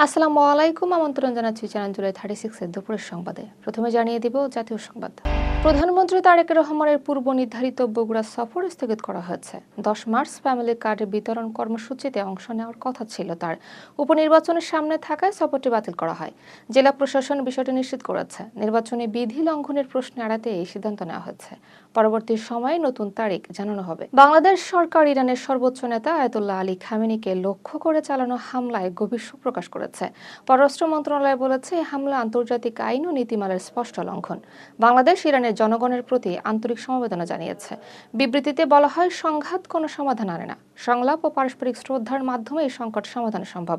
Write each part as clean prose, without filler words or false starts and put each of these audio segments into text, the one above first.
আসসালামু আলাইকুম, আমন্ত্রণ জানাচ্ছি চ্যানেল জুলাই 36 এর দুপুরের সংবাদে। প্রথমে জানিয়ে দিব জাতীয় সংবাদ। প্রধানমন্ত্রী তারেক রহমানের পূর্ব নির্ধারিত বগুড়া সফর স্থগিত করা হয়েছে। 10 মার্চ ফ্যামিলি কার্ড বিতরণ কর্মসূচিতে অংশ নেওয়ার কথা ছিল তার। উপনির্বাচনের সামনে থাকায় সফরটি বাতিল করা হয়। জেলা প্রশাসন বিষয়টি নিশ্চিত করেছে। নির্বাচনী বিধি লঙ্ঘনের প্রশ্ন এড়াতে এই সিদ্ধান্ত নেওয়া হয়েছে। পরবর্তী সময়ে নতুন তারিখ জানানো হবে। বাংলাদেশ সরকার ইরানের সর্বোচ্চ নেতা আয়াতুল্লাহ আলী খামেনিকে লক্ষ্য করে চালানো হামলায় গভীর শোক প্রকাশ করেছে। পররাষ্ট্র মন্ত্রণালয় বলেছে, এই হামলা আন্তর্জাতিক আইন ও নীতিমালার স্পষ্ট লঙ্ঘন। বাংলাদেশ ইরানের জনগণের প্রতি আন্তরিক সমবেদনা জানিয়েছে। বিবৃতিতে বলা হয়, সংঘাত কোনো সমাধান আনে না। সংলাপ ও পারস্পরিক শ্রদ্ধার মাধ্যমে এই সংকট সমাধান সম্ভব।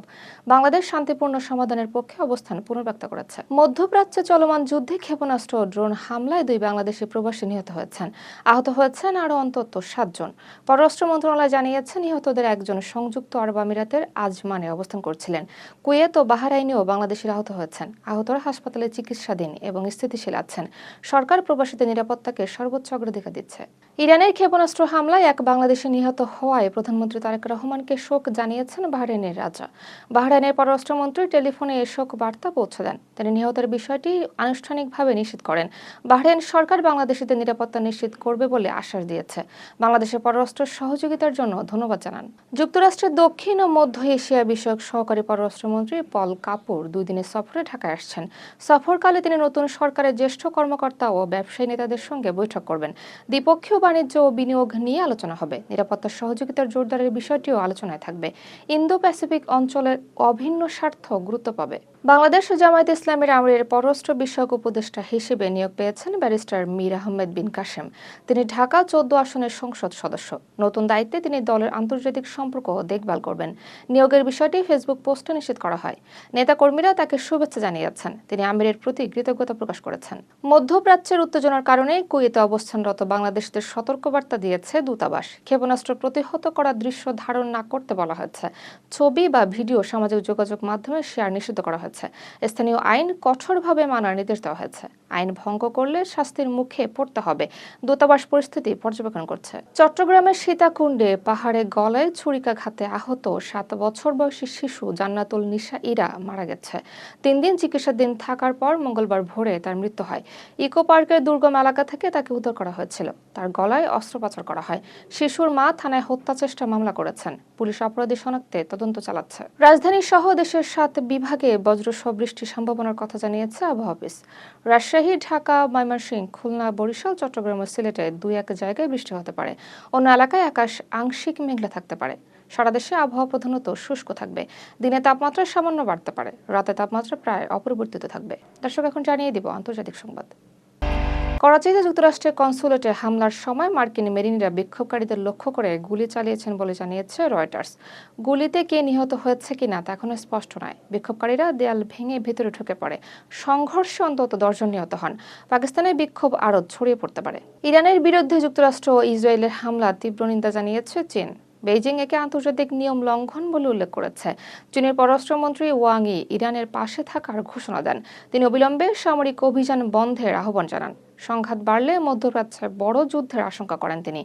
বাংলাদেশ শান্তিপূর্ণ সমাধানের পক্ষে অবস্থান পুনর্ব্যক্ত করেছে। মধ্যপ্রাচ্যে চলমান যুদ্ধে ক্ষেপণাস্ত্র ও ড্রোন হামলায় 2 বাংলাদেশি প্রবাসী নিহত হয়েছেন। আহত হয়েছেন আরও অন্তত 7 জন। পররাষ্ট্র মন্ত্রণালয় জানিয়েছে, নিহতদের একজন সংযুক্ত আরব আমিরাতের আজমানে অবস্থান করছিলেন। কুয়েত ও বাহরাইনেও বাংলাদেশিরা আহত হয়েছেন। আহতরা হাসপাতালে চিকিৎসাধীন এবং স্থিতিশীল আছেন। সরকার প্রবাসীদের নিরাপত্তাকে সর্বোচ্চ অগ্রাধিকার দিচ্ছে। ইরানের ক্ষেপণাস্ত্র হামলায় 1 বাংলাদেশি নিহত হওয়ায় প্রধানমন্ত্রী তারেক রহমানকে শোক জানিয়েছেন বাহরাইনের রাজা। বাহরাইনের পররাষ্ট্রমন্ত্রী টেলিফোনে এ শোক বার্তা পৌঁছে দেন। তিনি নিহতের বিষয়টি আনুষ্ঠানিকভাবে নিশ্চিত করেন। বাহরাইন সরকার বাংলাদেশিদের নিরাপত্তা নিশ্চিত করবে বলে আশ্বাস দিয়েছে। বাংলাদেশের পররাষ্ট্র সহযোগিতার জন্য ধন্যবাদ জানান। যুক্তরাষ্ট্রের দক্ষিণ ও মধ্য এশিয়া বিষয়ক সহকারী পররাষ্ট্রমন্ত্রী পল কাপুর 2 দিনের সফরে ঢাকায় আসছেন। সফরকালে তিনি নতুন সরকারের জ্যেষ্ঠ কর্মকর্তা ও ব্যবসায়ী নেতাদের সঙ্গে বৈঠক করবেন। দ্বিপক্ষীয় বাণিজ্য ও বিনিয়োগ নিয়ে আলোচনা হবে। নিরাপত্তা সহযোগিতার জোরদারের বিষয়টিও আলোচনায় থাকবে। ইন্দো প্যাসিফিক অঞ্চলের অভিন্ন স্বার্থ গুরুত্ব পাবে। বাংলাদেশ জামায়াতে ইসলামীর আমিরের পররাষ্ট্র বিষয়ক উপদেষ্টা হিসেবে নিয়োগ পেয়েছেন ব্যারিস্টার মীর আহমেদ বিন কাশেম। তিনি ঢাকা 14 আসনের সংসদ সদস্য। নতুন দায়িত্বে তিনি দলের আন্তর্জাতিক সম্পর্ক দেখভাল করবেন। নিয়োগের বিষয়টি ফেসবুক পোস্টে নিশ্চিত করা হয়। নেতাকর্মীরা তাকে শুভেচ্ছা জানিয়েছেন। তিনি আমিরের প্রতি কৃতজ্ঞতা প্রকাশ করেছেন। মধ্যপ্রাচ্যের উত্তেজনার কারণে কুয়েতে অবস্থানরত বাংলাদেশিদের সতর্কবার্তা দিয়েছে দূতাবাস। ক্ষেপণাস্ত্র প্রতিহত করার দৃশ্য ধারণ না করতে বলা হয়েছে। ছবি বা ভিডিও সামাজিক যোগাযোগ মাধ্যমে শেয়ার নিষিদ্ধ করা হয়েছে। স্থানীয় আইন কঠোরভাবে মানার নির্দেশ দেওয়া হয়েছে। আইন ভঙ্গ করলে শাস্তির মুখে পড়তে হবে। দূতাবাস পরিস্থিতি পর্যবেক্ষণ করছে। চট্টগ্রামের সীতাকুণ্ডে পাহাড়ে গলায় ছুরিকাঘাতে আহত 7 বছর বয়সী শিশু জান্নাতুল নিশা ইরা মারা গেছে। 3 দিন চিকিৎসাধীন থাকার পর মঙ্গলবার ভোরে তার মৃত্যু হয়। ইকো পার্কের দুর্গম এলাকা থেকে তাকে উদ্ধার করা হয়েছিল। তার গলায় অস্ত্রোপচার করা হয়। শিশুর মা থানায় হত্যা চেষ্টা মামলা করেছেন। পুলিশ অপরাধী শনাক্তে তদন্ত চালাচ্ছে। রাজধানী সহ দেশের 7 বিভাগে বজ্রসহ বৃষ্টির সম্ভাবনার কথা জানিয়েছে আবহাওয়া অফিস। রাজশাহী, ঢাকা, ময়মনসিংহ, খুলনা, বরিশাল, চট্টগ্রাম ও সিলেটে 2-1 জায়গায় বৃষ্টি হতে পারে। অন্য এলাকায় আকাশ আংশিক মেঘলা থাকতে পারে। সারা দেশে আবহাওয়া প্রধানত শুষ্ক থাকবে। দিনে তাপমাত্রা সামান্য বাড়তে পারে। রাতে তাপমাত্রা প্রায় অপরিবর্তিত থাকবে। দর্শক, এখন জানিয়ে দিব আন্তর্জাতিক সংবাদ। করাচিতে যুক্তরাষ্ট্রের কনসুলেটে হামলার সময় মার্কিন মেরিনেরা বিক্ষোভকারীদের লক্ষ্য করে গুলি চালিয়েছেন বলে জানিয়েছে রয়টার্স। গুলিতে কে নিহত হয়েছে কিনা তা এখনো স্পষ্ট নয়। বিক্ষোভকারীরা দেয়াল ভেঙে ভেতরে ঢুকে পড়ে। সংঘর্ষে অন্তত 10 জন নিহত হন। পাকিস্তানের বিক্ষোভ আরও ছড়িয়ে পড়তে পারে। ইরানের বিরুদ্ধে যুক্তরাষ্ট্র ও ইসরায়েলের হামলা তীব্র নিন্দা জানিয়েছে চীন। বেইজিং একে আন্তর্জাতিক নিয়ম লঙ্ঘন বলে উল্লেখ করেছে। চীনের পররাষ্ট্রমন্ত্রী ওয়াং ই ইরানের পাশে থাকার ঘোষণা দেন। তিনি অবিলম্বে সামরিক অভিযান বন্ধের আহ্বান জানান। সংঘাত বাড়লে মধ্যপ্রাচ্যে বড় যুদ্ধের আশঙ্কা করেন তিনি।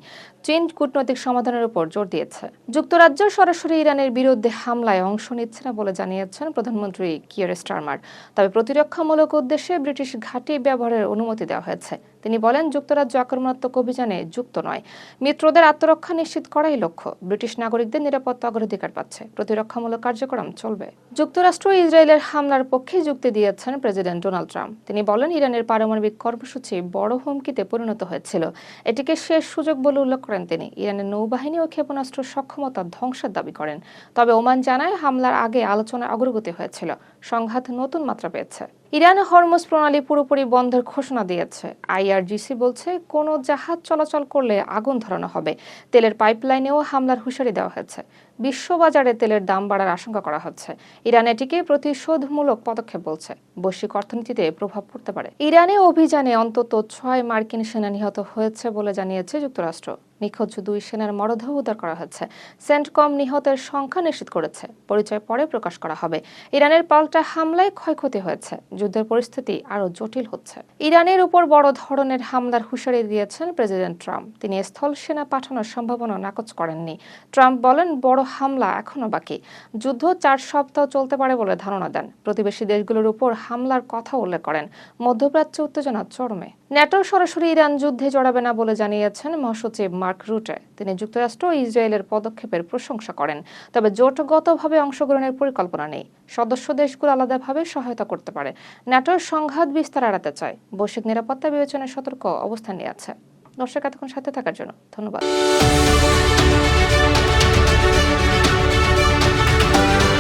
চীন কূটনৈতিক সমাধানের উপর জোর দিয়েছে। যুক্তরাজ্য সরাসরি ইরানের বিরুদ্ধে হামলায় অংশ নিচ্ছে না বলে জানিয়েছেন প্রধানমন্ত্রী কিয়ার স্টারমার। তবে প্রতিরক্ষামূলক উদ্দেশ্যে ব্রিটিশ ঘাঁটি ব্যবহারের অনুমতি দেওয়া হয়েছে। তিনি বলেন, যুক্তরাজ্য আক্রমণাত্মক অভিযানে যুক্ত নয়। মিত্রদের আত্মরক্ষা নিশ্চিত করাই লক্ষ্য। ব্রিটিশ নাগরিকদের নিরাপত্তা অগ্রাধিকার পাচ্ছে। প্রতিরক্ষামূলক কার্যক্রম চলবে। যুক্তরাষ্ট্র ইসরায়েলের হামলার পক্ষে যুক্তি দিয়েছেন প্রেসিডেন্ট ডোনাল্ড ট্রাম্প। তিনি বলেন, ইরানের পারমাণবিক কর্মসূচি বড় হুমকিতে পরিণত হয়েছিল। এটিকে শেষ সুযোগ বলে উল্লেখ করেন তিনি। ইরানের নৌবাহিনী ও ক্ষেপণাস্ত্র সক্ষমতা ধ্বংসের দাবি করেন। তবে ওমান জানায়, হামলার আগে আলোচনায় অগ্রগতি হয়েছিল। সংঘাত নতুন মাত্রা পেয়েছে। ইরান হরমুজ প্রণালী পুরোপুরি বন্ধের ঘোষণা দিয়েছে। আইআরজিসি বলছে, কোনো জাহাজ চলাচল করলে আগুন ধরানো হবে। তেলের পাইপলাইনেও হামলার হুঁশিয়ারি দেওয়া হয়েছে। বিশ্ববাজারে তেলের দাম বাড়ার আশঙ্কা করা হচ্ছে। ইরান এটিকে প্রতিশোধমূলক পদক্ষেপ বলছে। বৈশ্বিক অর্থনীতিতে প্রভাব পড়তে পারে। ইরানে অভিযানে অন্তত 6 মার্কিন সেনা নিহত হয়েছে বলে জানিয়েছে যুক্তরাষ্ট্র। নিখোঁজ 2 সেনার মরদেহ উদ্ধার করা হয়েছে। সেন্টকম নিহতের সংখ্যা নিশ্চিত করেছে, পরিচয় পরে প্রকাশ করা হবে। ইরানের পাল্টা হামলায় ক্ষয়ক্ষতি হয়েছে, যুদ্ধের পরিস্থিতি আরও জটিল হচ্ছে। ইরানের উপর বড় ধরনের হামলার হুঁশিয়ারি দিয়েছেন প্রেসিডেন্ট ট্রাম্প। তিনি স্থল সেনা পাঠানোর সম্ভাবনা নাকচ করেননি। ট্রাম্প বলেন, বড় হামলা এখনো বাকি, যুদ্ধ 4 সপ্তাহ চলতে পারে বলে ধারণা দেন। প্রতিবেশী দেশগুলোর উপর হামলার কথা উল্লেখ করেন। মধ্যপ্রাচ্যে উত্তেজনা চরমে। ন্যাটো সরাসরি ইরান যুদ্ধে জড়াবে না বলে জানিয়েছেন মহাসচিব মার্ক রুটে। তিনি যুক্তরাষ্ট্র ও ইসরায়েলের পদক্ষেপের প্রশংসা করেন, তবে জোটগতভাবে অংশগ্রহণের পরিকল্পনা নেই। সদস্য দেশগুলো আলাদাভাবে সহায়তা করতে পারে। ন্যাটোর সংঘাত বিস্তার এড়াতে চায়, বৈশ্বিক নিরাপত্তা বিবেচনায় সতর্ক অবস্থান নিয়ে আছে। দর্শক, এতক্ষণ সাথে থাকার জন্য ধন্যবাদ।